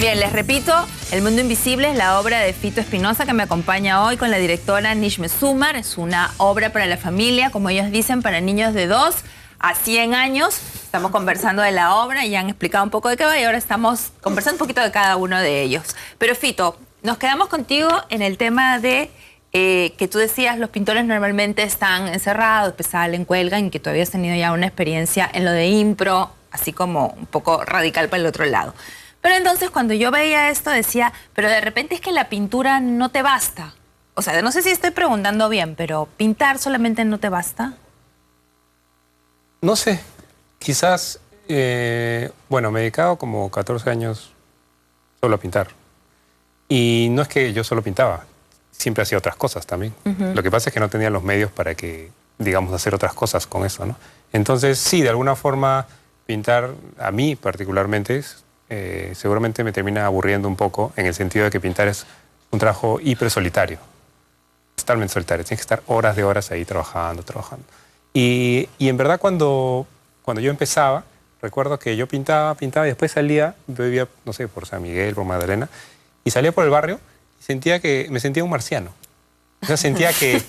Bien, les repito, El Mundo Invisible es la obra de Fito Espinosa que me acompaña hoy con la directora Nishme Sumar. Es una obra para la familia, como ellos dicen, para niños de 2 a 100 años. Estamos conversando de la obra y ya han explicado un poco de qué va y ahora estamos conversando un poquito de cada uno de ellos. Pero Fito, nos quedamos contigo en el tema de que tú decías los pintores normalmente están encerrados, después salen, cuelgan y que tú habías tenido ya una experiencia en lo de impro, así como un poco radical para el otro lado. Pero entonces cuando yo veía esto decía, pero de repente es que la pintura no te basta. O sea, no sé si estoy preguntando bien, pero ¿pintar solamente no te basta? No sé, quizás, bueno, me he dedicado como 14 años solo a pintar. Y no es que yo solo pintaba, siempre hacía otras cosas también. Lo que pasa es que no tenía los medios para que, digamos, hacer otras cosas con eso, ¿no? Entonces, sí, de alguna forma, pintar, a mí particularmente, seguramente me termina aburriendo un poco, en el sentido de que pintar es un trabajo hiper solitario. Totalmente solitario, tienes que estar horas de horas ahí trabajando. Y en verdad cuando yo empezaba, recuerdo que yo pintaba y después salía, yo vivía, no sé, por San Miguel, por Magdalena, y salía por el barrio y me sentía un marciano. O sea, sentía que...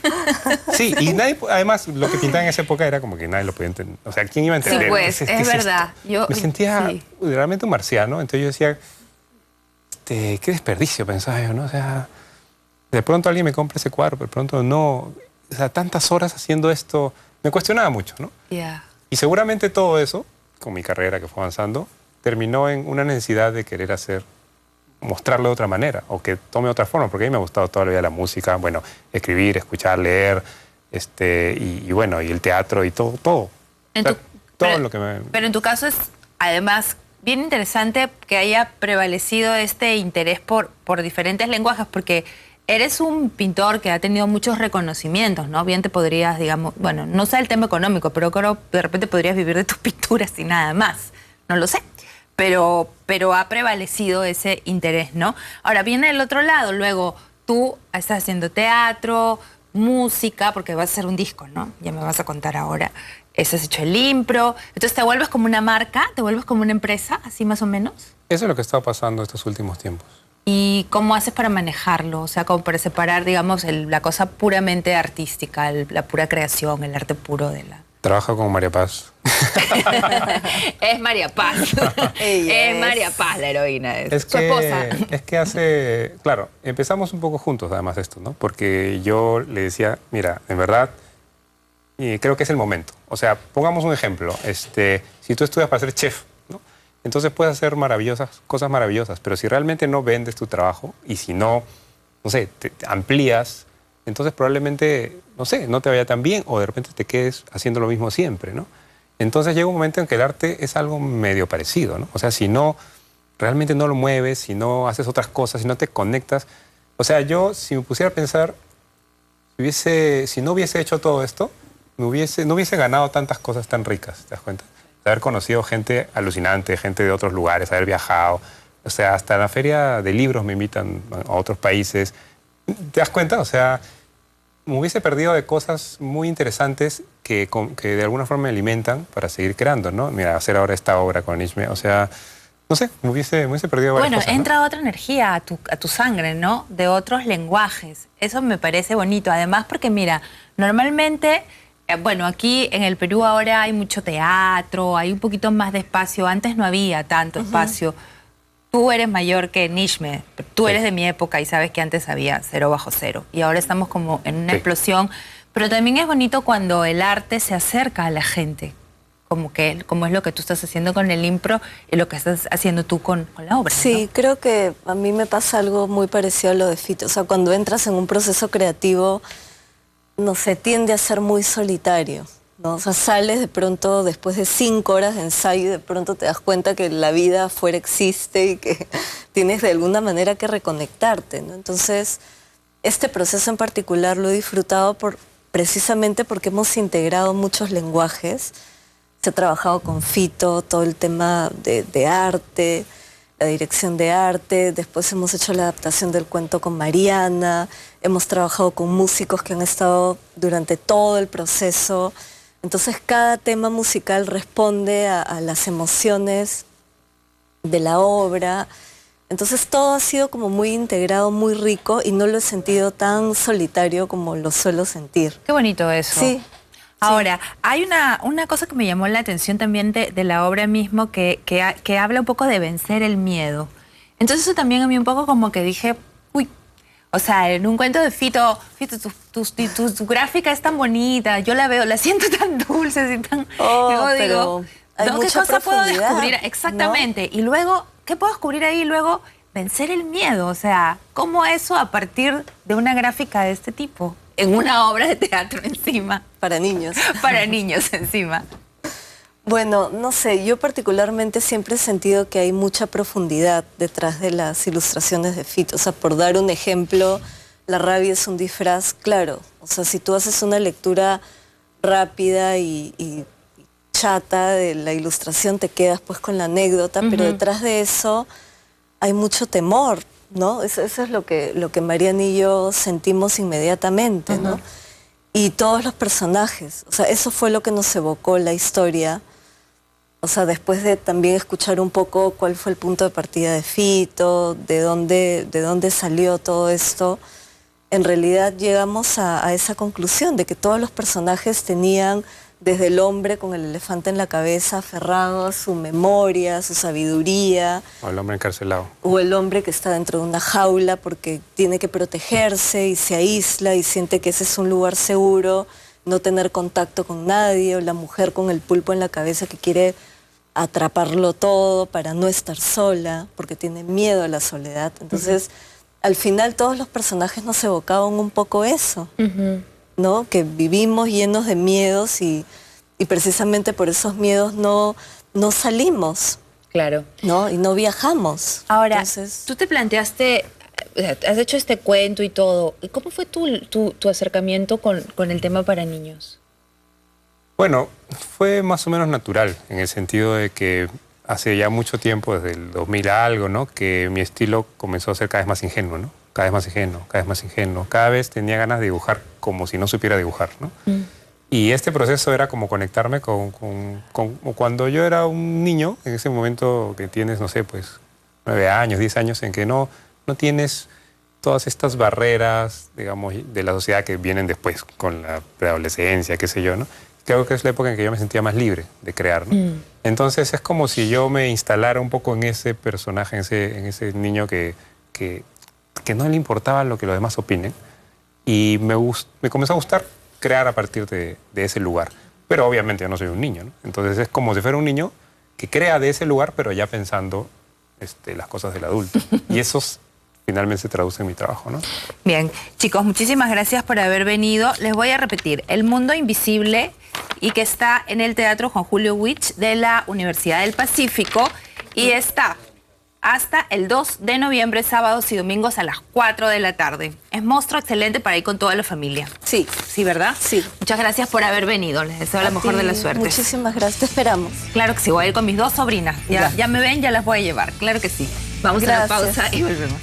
Sí, y nadie, además, lo que pintaba en esa época era como que nadie lo podía entender. O sea, ¿quién iba a entender? Sí, pues, es verdad. Me sentía realmente un marciano, entonces yo decía, qué desperdicio, pensaba yo, ¿no? O sea, de pronto alguien me compra ese cuadro, pero de pronto no. O sea, tantas horas haciendo esto, me cuestionaba mucho, ¿no? Y seguramente todo eso, con mi carrera que fue avanzando, terminó en una necesidad de querer mostrarlo de otra manera, o que tome otra forma, porque a mí me ha gustado toda la vida la música, bueno, escribir, escuchar, leer, y bueno, y el teatro y todo. Todo lo que me... Pero en tu caso es, además, bien interesante que haya prevalecido este interés por diferentes lenguajes, porque eres un pintor que ha tenido muchos reconocimientos, ¿no? Bien te podrías, digamos, bueno, no sé el tema económico, pero creo que de repente podrías vivir de tus pinturas y nada más, no lo sé. Pero ha prevalecido ese interés, ¿no? Ahora viene el otro lado, luego tú estás haciendo teatro, música, porque vas a hacer un disco, ¿no? Ya me vas a contar ahora. Has hecho el impro, entonces te vuelves como una marca, te vuelves como una empresa, así más o menos. Eso es lo que está pasando estos últimos tiempos. ¿Y cómo haces para manejarlo? O sea, como para separar, digamos, la cosa puramente artística, la pura creación, el arte puro de la... Trabajo con María Paz. Es María Paz. Es María Paz la heroína. Es su esposa. Es que claro, empezamos un poco juntos además esto, ¿no? Porque yo le decía, mira, en verdad, y creo que es el momento. O sea, pongamos un ejemplo. Si tú estudias para ser chef, ¿no? Entonces puedes hacer cosas maravillosas, pero si realmente no vendes tu trabajo y si no sé, te amplías, entonces probablemente, no sé, no te vaya tan bien o de repente te quedes haciendo lo mismo siempre, ¿no? Entonces llega un momento en que el arte es algo medio parecido, ¿no? O sea, si no, realmente no lo mueves, si no haces otras cosas, si no te conectas. O sea, yo, si me pusiera a pensar, si no hubiese hecho todo esto, no hubiese ganado tantas cosas tan ricas, ¿te das cuenta? De haber conocido gente alucinante, gente de otros lugares, haber viajado. O sea, hasta la feria de libros me invitan a otros países. ¿Te das cuenta? O sea, me hubiese perdido de cosas muy interesantes que de alguna forma me alimentan para seguir creando, ¿no? Mira, hacer ahora esta obra con Nishme, o sea, no sé, me hubiese perdido varias cosas. Bueno, entra otra energía a tu sangre, ¿no? De otros lenguajes. Eso me parece bonito. Además, porque mira, normalmente, bueno, aquí en el Perú ahora hay mucho teatro, hay un poquito más de espacio. Antes no había tanto espacio. Tú eres mayor que Nishme, tú eres de mi época y sabes que antes había 0 bajo 0 y ahora estamos como en una explosión, pero también es bonito cuando el arte se acerca a la gente, como es lo que tú estás haciendo con el impro y lo que estás haciendo tú con la obra. Sí, ¿no? Creo que a mí me pasa algo muy parecido a lo de Fito, o sea, cuando entras en un proceso creativo, no sé, tiende a ser muy solitario, ¿no? O sea, sales de pronto después de 5 horas de ensayo y de pronto te das cuenta que la vida afuera existe y que tienes de alguna manera que reconectarte, ¿no? Entonces, este proceso en particular lo he disfrutado precisamente porque hemos integrado muchos lenguajes. Se ha trabajado con Fito, todo el tema de arte, la dirección de arte, después hemos hecho la adaptación del cuento con Mariana, hemos trabajado con músicos que han estado durante todo el proceso. Entonces cada tema musical responde a las emociones de la obra. Entonces todo ha sido como muy integrado, muy rico y no lo he sentido tan solitario como lo suelo sentir. Qué bonito eso. Sí. Ahora, hay una cosa que me llamó la atención también de la obra mismo que habla un poco de vencer el miedo. Entonces eso también a mí un poco como que dije, uy, o sea, en un cuento de Fito, tu gráfica es tan bonita, yo la veo, la siento tan dulce, así tan... luego digo, hay ¿no? ¿Qué mucha cosa puedo profundidad, descubrir? Exactamente. ¿No? Y luego, ¿qué puedo descubrir ahí? Y luego, vencer el miedo. O sea, ¿cómo eso a partir de una gráfica de este tipo? En una obra de teatro encima. Para niños. Para niños encima. Bueno, no sé, yo particularmente siempre he sentido que hay mucha profundidad detrás de las ilustraciones de Fito. O sea, por dar un ejemplo, la rabia es un disfraz, claro. O sea, si tú haces una lectura rápida y chata de la ilustración, te quedas pues con la anécdota, pero detrás de eso hay mucho temor, ¿no? Eso es lo que Mariana y yo sentimos inmediatamente, ¿no? Y todos los personajes, o sea, eso fue lo que nos evocó la historia. O sea, después de también escuchar un poco cuál fue el punto de partida de Fito, de dónde salió todo esto, en realidad llegamos a esa conclusión de que todos los personajes tenían, desde el hombre con el elefante en la cabeza, aferrado a su memoria, a su sabiduría. O el hombre encarcelado. O el hombre que está dentro de una jaula porque tiene que protegerse y se aísla y siente que ese es un lugar seguro, no tener contacto con nadie. O la mujer con el pulpo en la cabeza que quiere atraparlo todo para no estar sola, porque tiene miedo a la soledad. Entonces, al final todos los personajes nos evocaban un poco eso. ¿No? Que vivimos llenos de miedos y precisamente por esos miedos no salimos. Claro. ¿No? Y no viajamos. Ahora, entonces, tú te planteaste, has hecho este cuento y todo. ¿Cómo fue tu acercamiento con el tema para niños? Bueno, fue más o menos natural, en el sentido de que hace ya mucho tiempo, desde el 2000 a algo, ¿no? Que mi estilo comenzó a ser cada vez más ingenuo, ¿no? Cada vez más ingenuo, cada vez más ingenuo. Cada vez tenía ganas de dibujar como si no supiera dibujar, ¿no? Y este proceso era como conectarme con cuando yo era un niño, en ese momento que tienes, no sé, pues 9 años, 10 años, en que no tienes todas estas barreras, digamos, de la sociedad que vienen después, con la preadolescencia, qué sé yo, ¿no? Creo que es la época en que yo me sentía más libre de crear, ¿no? Entonces es como si yo me instalara un poco en ese personaje, en ese niño que no le importaba lo que los demás opinen, y me comenzó a gustar crear a partir de ese lugar. Pero obviamente yo no soy un niño, ¿no? Entonces es como si fuera un niño que crea de ese lugar, pero ya pensando las cosas del adulto. Y eso finalmente se traduce en mi trabajo, ¿no? Bien, chicos, muchísimas gracias por haber venido. Les voy a repetir, El Mundo Invisible, y que está en el Teatro Juan Julio Witch de la Universidad del Pacífico, y está hasta el 2 de noviembre, sábados y domingos a las 4 de la tarde. Es monstruo excelente para ir con toda la familia. sí. Sí, ¿verdad? Sí. Muchas gracias por haber venido. Les deseo la mejor de la suerte. Muchísimas gracias. Te esperamos. Claro que sí, voy a ir con mis 2 sobrinas. Ya me ven, ya las voy a llevar. Claro que sí. Vamos a la pausa y volvemos.